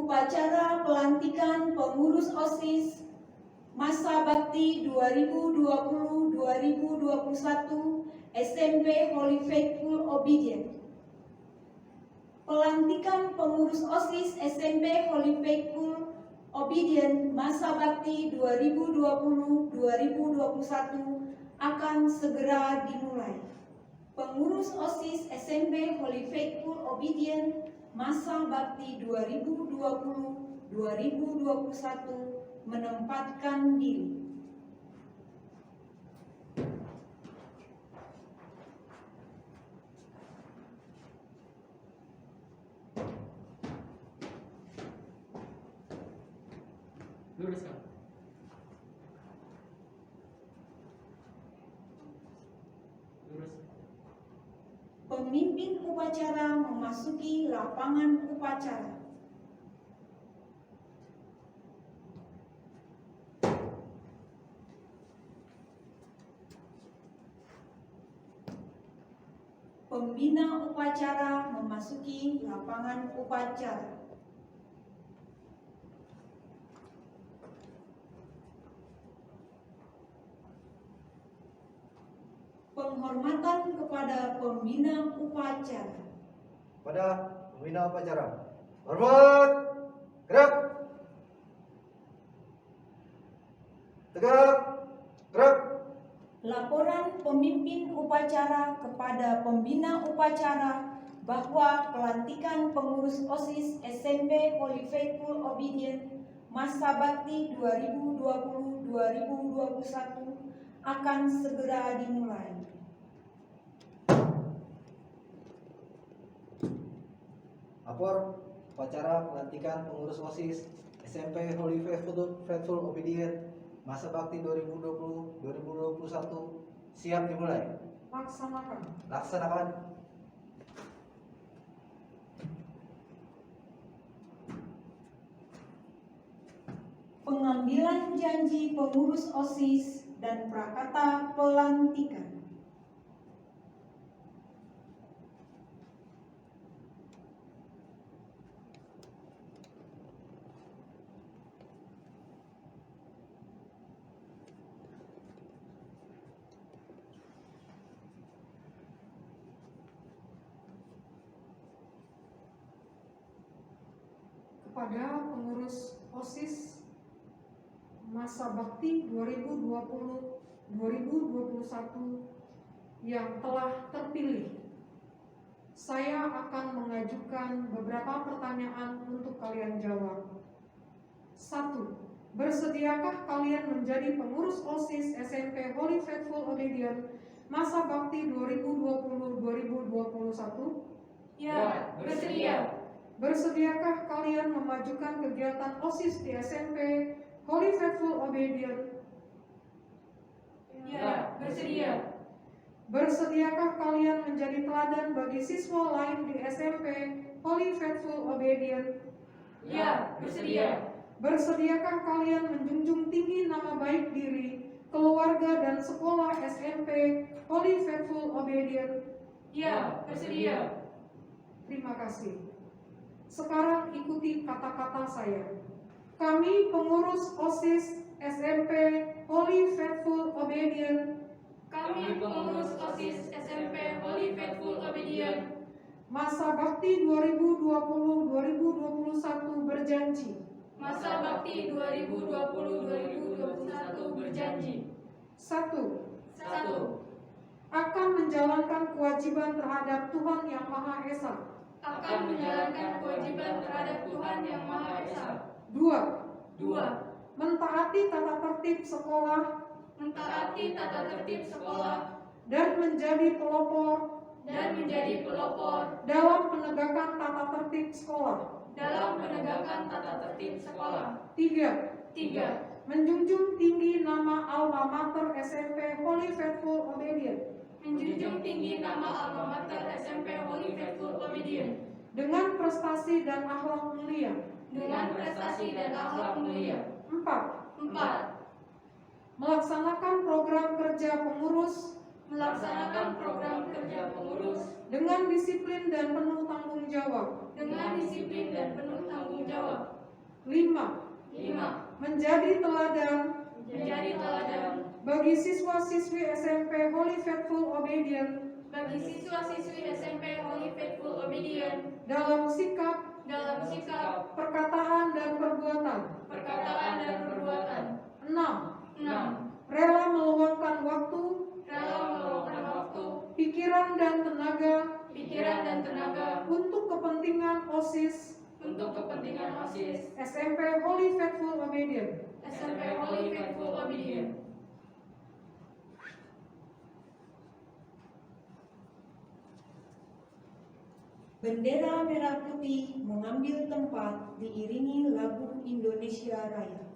Upacara pelantikan pengurus OSIS masa bakti 2020-2021 SMP Holy Faithful Obedient. Pelantikan pengurus OSIS SMP Holy Faithful Obedient masa bakti 2020-2021 akan segera dimulai. Pengurus OSIS SMP Holy Faithful Obedient masa bakti 2020-2021 menempatkan diri. Luruskan. Lurus. Pemimpin upacara memasuki lapangan upacara. Pembina upacara memasuki lapangan upacara. Penghormatan kepada pembina upacara. Pada pembina upacara. Hormat, gerak, tegak, gerak. Laporan pemimpin upacara kepada pembina upacara bahwa pelantikan pengurus OSIS SMP Holy Faithful Obedient masa bakti 2020-2021 akan segera dimulai. Lapor upacara pelantikan pengurus OSIS SMP Holy Faithful Obedient masa bakti 2020-2021 siap dimulai. Laksanakan. Pengambilan janji pengurus OSIS dan prakata pelantikan. Kepada pengurus OSIS masa bakti 2020-2021 yang telah terpilih, saya akan mengajukan beberapa pertanyaan untuk kalian jawab. 1. Bersediakah kalian menjadi pengurus OSIS SMP Holy Faithful Obedient masa bakti 2020-2021? Ya, bersedia. Bersediakah kalian memajukan kegiatan OSIS di SMP Holy Faithful Obedient? Ya, bersedia. Bersediakah kalian menjadi teladan bagi siswa lain di SMP Holy Faithful Obedient? Ya, bersedia. Bersediakah kalian menjunjung tinggi nama baik diri, keluarga dan sekolah SMP Holy Faithful Obedient? Ya, bersedia. Terima kasih. Sekarang ikuti kata-kata saya. Kami pengurus OSIS SMP Holy Faithful Obedient. Kami pengurus OSIS SMP Holy Faithful Obedient Masa bakti 2020-2021 berjanji. masa bakti 2020-2021 berjanji. 1. 1. Akan menjalankan kewajiban terhadap Tuhan Yang Maha Esa. Akan menjalankan kewajiban terhadap Tuhan Yang Maha Esa. 2. 2. Mentaati tata tertib sekolah Mentaati tata tertib sekolah dan menjadi pelopor dalam penegakan tata tertib sekolah. dalam penegakan tata tertib sekolah. 3. 3. Menjunjung tinggi nama alma mater SMP Holy Faithful Obedient Menjunjung tinggi nama alma mater SMP Holy Faithful Obedient dengan prestasi dan akhlak mulia. dengan prestasi dan akhlak mulia. 4. 4. Melaksanakan program kerja pengurus Melaksanakan program kerja pengurus dengan disiplin dan penuh tanggung jawab. dengan disiplin dan penuh tanggung jawab. 5. Menjadi teladan Menjadi teladan bagi siswa-siswi SMP Holy Faithful Obedient bagi siswa-siswi SMP Holy Faithful Obedient dalam sikap, perkataan, dan perbuatan. perkataan dan perbuatan. 6. 6. Rela meluangkan waktu, Rela meluangkan waktu, pikiran dan tenaga untuk kepentingan OSIS SMP Holy Faithful Obedient. SMP Holy Faithful Obedient. Bendera merah putih mengambil tempat diiringi lagu Indonesia Raya.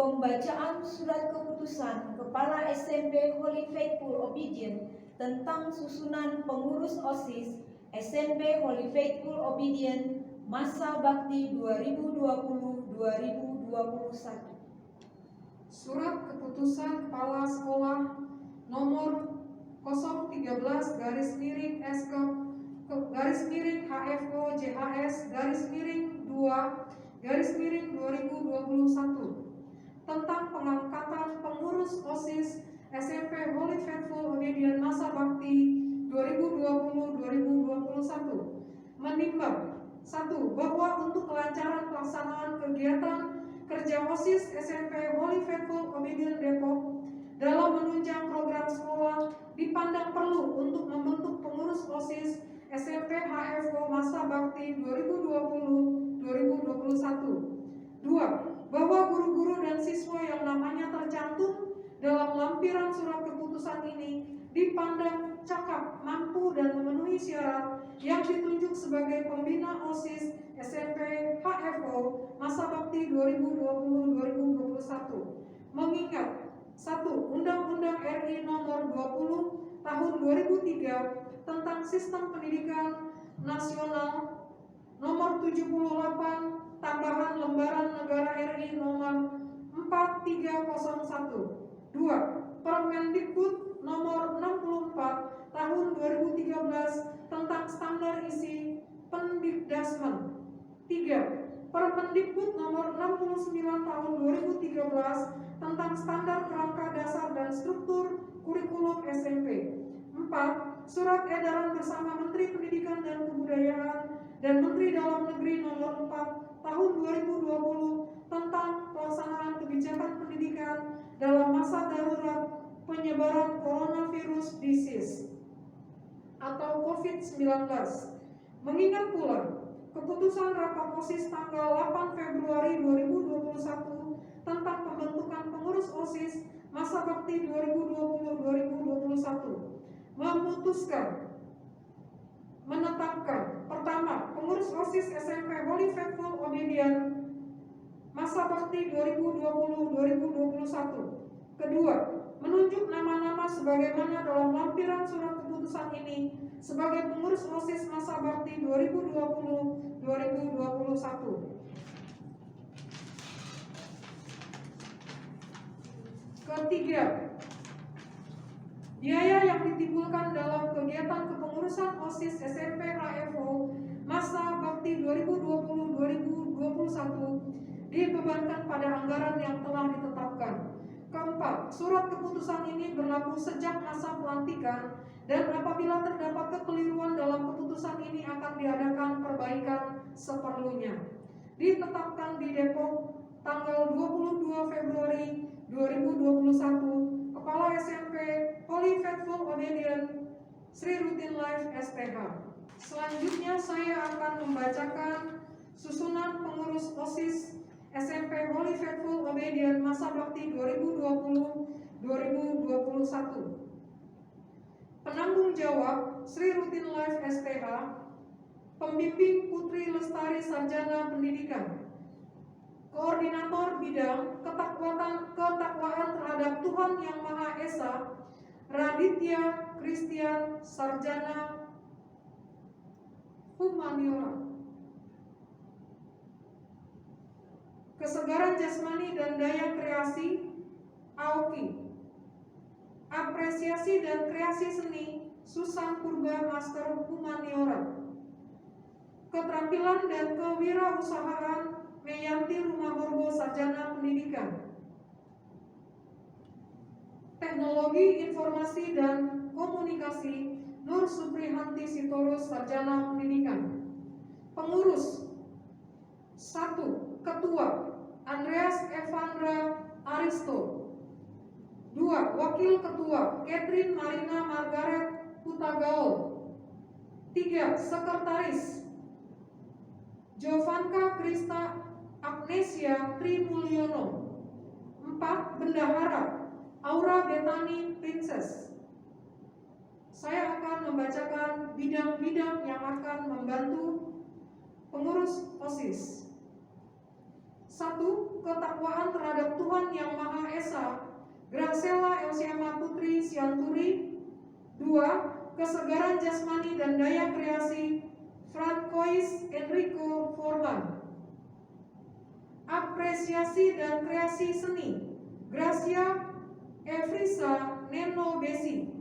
Pembacaan Surat Keputusan Kepala SMP Holy Faithful Obedient tentang susunan pengurus OSIS SMP Holy Faithful Obedient masa bakti 2020-2021. Surat Keputusan Kepala Sekolah nomor 013-SK-HFO JHS _2/2021 tentang pengangkatan pengurus OSIS SMP Holy Faithful Obedient masa bakti 2020-2021 menimbang 1. Bahwa untuk kelancaran pelaksanaan kegiatan kerja OSIS SMP Holy Faithful Obedient Depok dalam menunjang program sekolah dipandang perlu untuk membentuk pengurus OSIS SMP HFO masa bakti 2020-2021. 2. Bahwa guru-guru dan siswa yang namanya tercantum dalam lampiran surat keputusan ini dipandang cakap, mampu, dan memenuhi syarat yang ditunjuk sebagai pembina OSIS SMP HFO masa bakti 2020-2021. Mengingat 1. Undang-Undang RI Nomor 20 Tahun 2003 tentang Sistem Pendidikan Nasional Nomor 78 tambahan Lembaran Negara RI Nomor 4301. 2. Permendikbud Nomor 64 Tahun 2013 tentang standar isi pendikdasmen. 3. Permendikbud Nomor 69 Tahun 2013 tentang standar kerangka dasar dan struktur kurikulum SMP. 4. Surat edaran bersama Menteri Pendidikan dan Kebudayaan dan Menteri Dalam Negeri nomor 4 tahun 2020 tentang pelaksanaan kebijakan pendidikan dalam masa darurat penyebaran coronavirus disease atau COVID-19. Mengingat pula keputusan rapat OSIS tanggal 8 Februari 2021 tentang pembentukan pengurus OSIS masa bakti 2020-2021 memutuskan menetapkan pertama pengurus OSIS SMP Holy Faithful Obedient masa bakti 2020-2021. Kedua, menunjuk nama-nama sebagaimana dalam lampiran surat keputusan ini sebagai pengurus OSIS masa bakti 2020-2021. Ketiga, biaya yang ditimbulkan dalam kegiatan kepengurusan OSIS SMP HFO masa bakti 2020-2021 dibebankan pada anggaran yang telah ditetapkan. Keempat, surat keputusan ini berlaku sejak masa pelantikan dan apabila terdapat kekeliruan dalam keputusan ini akan diadakan perbaikan seperlunya. Ditetapkan di Depok tanggal 22 Februari 2021, Kepala SMP Holy Faithful Obedient Sri Rutin Life STH. Selanjutnya saya akan membacakan susunan pengurus OSIS SMP Holy Faithful Obedient masa bakti 2020-2021. Penanggung jawab Sri Rutin Life STH, Pembimbing Putri Lestari Sarjana Pendidikan. Koordinator bidang ketakwaan terhadap Tuhan Yang Maha Esa, Raditya Christian Sarjana Humaniora. Kesegaran jasmani dan daya kreasi, AOKI. Apresiasi dan kreasi seni, Susan Purba Master Humaniora. Keterampilan dan kewirausahaan, Meyanti Rumahorbo Sarjana Pendidikan. Teknologi Informasi dan Komunikasi, Nur Suprihanti Sitorus Sarjana Pendidikan. Pengurus 1. Ketua Andreas Evandra Aristo. 2. Wakil Ketua Catherine Marina Margaret Hutagaol. 3. Sekretaris Jovanka Krista Agnesia Trimulyono. 4. Bendahara Aura Betani Princess. Saya akan membacakan bidang-bidang yang akan membantu pengurus OSIS. 1. Ketakwaan terhadap Tuhan Yang Maha Esa, Graciela Elsiama Putri Sianturi. 2. Kesegaran jasmani dan daya kreasi, Francois Enrico Forman. Apresiasi dan kreasi seni, Gracia Evrisa Neno Besi.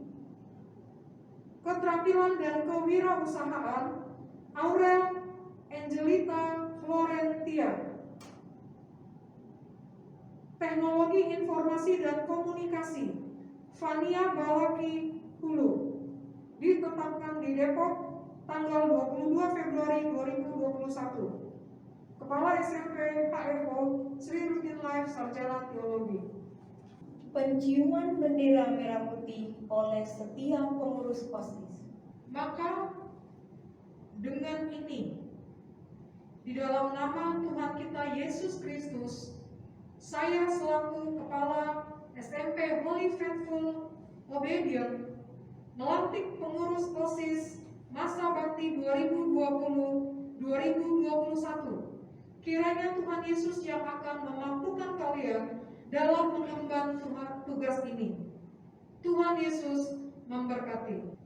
Keterampilan dan kewirausahaan, Aurel Angelita Florentia. Teknologi Informasi dan Komunikasi, Fania Balaki Hulu. Ditetapkan di Depok tanggal 22 Februari 2021. Kepala SMP HFO Sri Rutin Life Sarjana Teologi. Penciuman bendera merah putih oleh setiap pengurus OSIS. Maka dengan ini, di dalam nama Tuhan kita Yesus Kristus, saya selaku Kepala SMP Holy Faithful Obedient melantik pengurus OSIS masa bakti 2020-2021. Kiranya Tuhan Yesus yang akan memampukan kalian dalam mengemban tugas ini. Tuhan Yesus memberkati.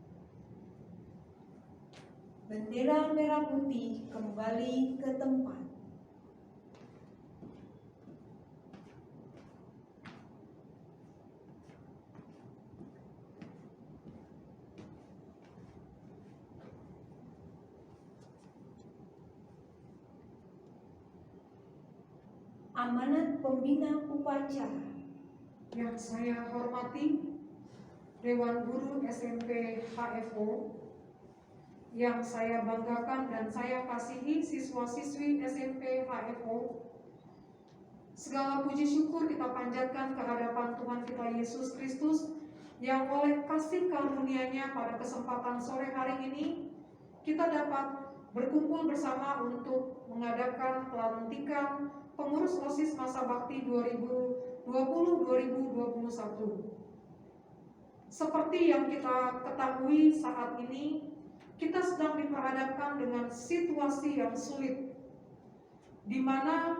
Bendera merah putih kembali ke tempat. Amanat pembina upacara. Yang saya hormati Dewan Guru SMP HFO, yang saya banggakan dan saya kasihi siswa-siswi SMP HFO, segala puji syukur kita panjatkan ke hadapan Tuhan kita Yesus Kristus yang oleh kasih karunia-Nya pada kesempatan sore hari ini kita dapat berkumpul bersama untuk mengadakan pelantikan pengurus OSIS masa bakti 2020-2021. Seperti yang kita ketahui saat ini, kita sedang diperhadapkan dengan situasi yang sulit, di mana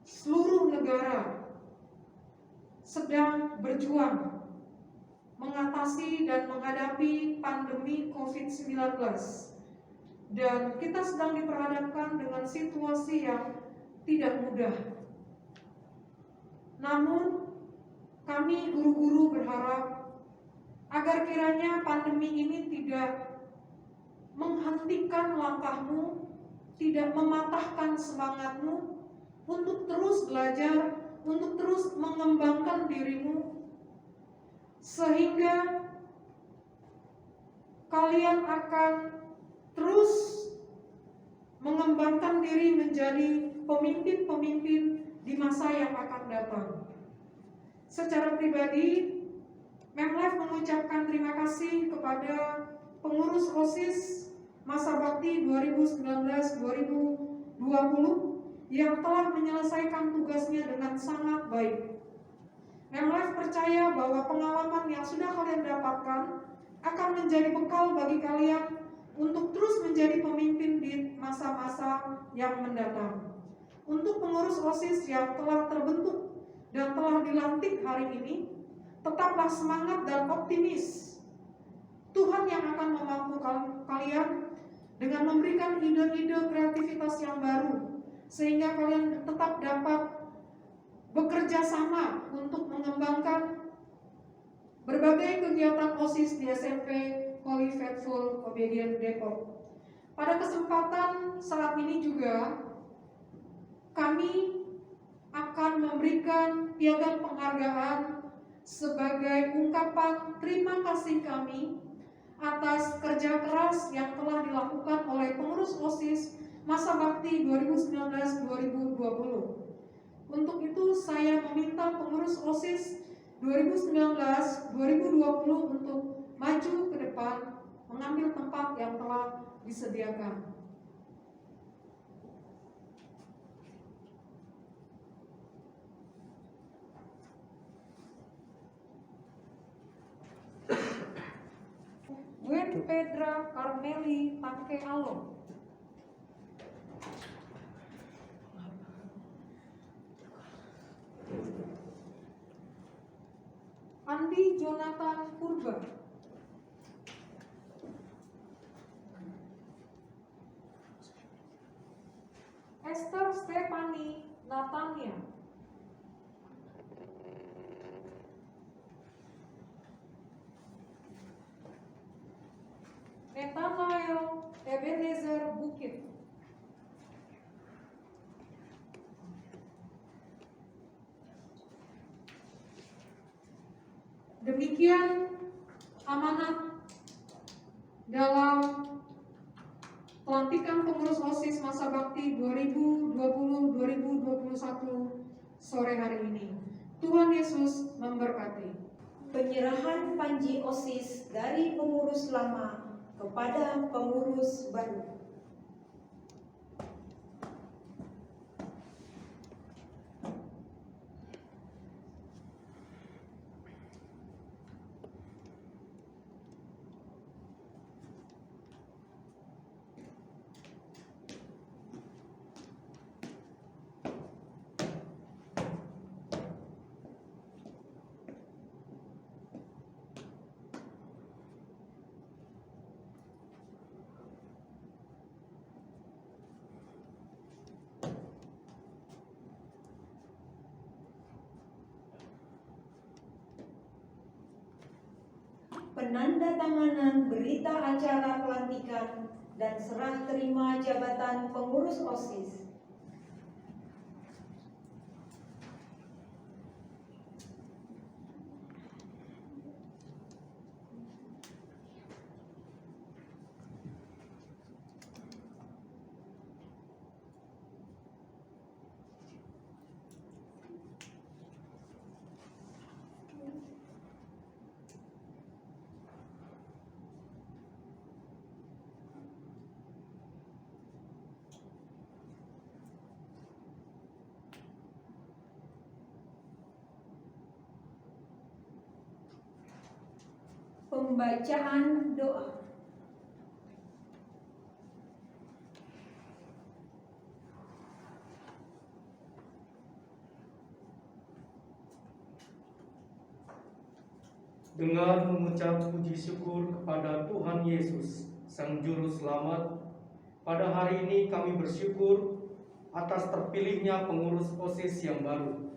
seluruh negara sedang berjuang mengatasi dan menghadapi pandemi COVID-19. Dan kita sedang diperhadapkan dengan situasi yang tidak mudah. Namun, kami guru-guru berharap agar kiranya pandemi ini tidak menghentikan langkahmu, tidak mematahkan semangatmu untuk terus belajar, untuk terus mengembangkan dirimu, sehingga kalian akan terus mengembangkan diri menjadi pemimpin-pemimpin di masa yang akan datang. Secara pribadi, Memlife mengucapkan terima kasih kepada pengurus OSIS masa bakti 2019-2020 yang telah menyelesaikan tugasnya dengan sangat baik. Memlife percaya bahwa pengalaman yang sudah kalian dapatkan akan menjadi bekal bagi kalian untuk terus menjadi pemimpin di masa-masa yang mendatang. Untuk pengurus OSIS yang telah terbentuk dan telah dilantik hari ini, tetaplah semangat dan optimis. Tuhan yang akan memampu kalian dengan memberikan ide-ide kreativitas yang baru, sehingga kalian tetap dapat bekerja sama untuk mengembangkan berbagai kegiatan OSIS di SMP Holy Faithful Obedient Depok. Pada kesempatan saat ini juga kami akan memberikan piagam penghargaan sebagai ungkapan terima kasih kami atas kerja keras yang telah dilakukan oleh pengurus OSIS masa bakti 2019-2020. Untuk itu saya meminta pengurus OSIS 2019-2020 untuk maju ke depan mengambil tempat yang telah disediakan. Wen Pedra Carmeli Tangke Alom. Andi Jonathan Purba. Esther Stephanie Natania. Nathanael Ebenezer Bukit. Demikian amanat dalam pelantikan pengurus OSIS masa bakti 2020-2021 sore hari ini. Tuhan Yesus memberkati. Penyerahan panji OSIS dari pengurus lama kepada pengurus baru. Penandatanganan berita acara pelantikan dan serah terima jabatan pengurus OSIS. Pembacaan doa. Dengan mengucap puji syukur kepada Tuhan Yesus, Sang Juru Selamat, pada hari ini kami bersyukur atas terpilihnya pengurus OSIS yang baru.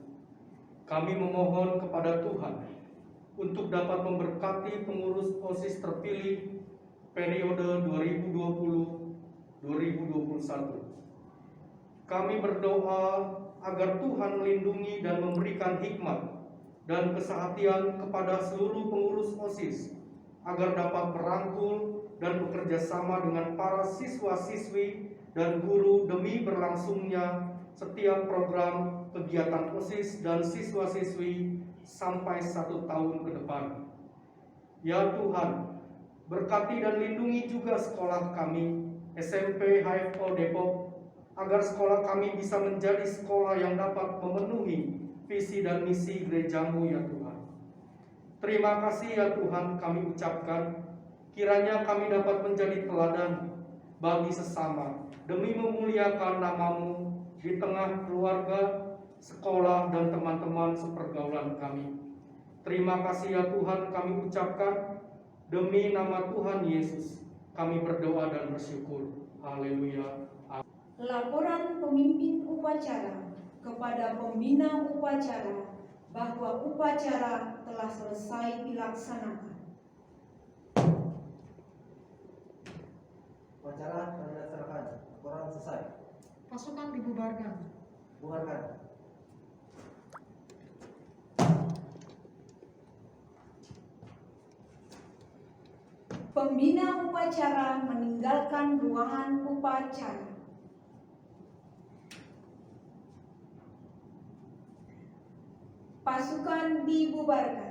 Kami memohon kepada Tuhan untuk dapat memberkati pengurus OSIS terpilih periode 2020-2021. Kami berdoa agar Tuhan melindungi dan memberikan hikmat dan kesehatan kepada seluruh pengurus OSIS agar dapat merangkul dan bekerja sama dengan para siswa-siswi dan guru demi berlangsungnya setiap program kegiatan OSIS dan siswa-siswi sampai 1 tahun ke depan. Ya Tuhan, berkati dan lindungi juga sekolah kami, SMP HFO Depok, agar sekolah kami bisa menjadi sekolah yang dapat memenuhi visi dan misi gerejamu ya Tuhan. Terima kasih ya Tuhan kami ucapkan, kiranya kami dapat menjadi teladan bagi sesama demi memuliakan namamu di tengah keluarga, sekolah, dan teman-teman sepergaulan kami. Terima kasih ya Tuhan kami ucapkan, demi nama Tuhan Yesus kami berdoa dan bersyukur. Haleluya. Laporan pemimpin upacara kepada pembina upacara bahwa upacara telah selesai dilaksanakan. Upacara telah dilaksanakan. Laporan selesai. Pasukan dibubarkan. Bubarkan. Pembina upacara meninggalkan ruangan upacara. Pasukan dibubarkan.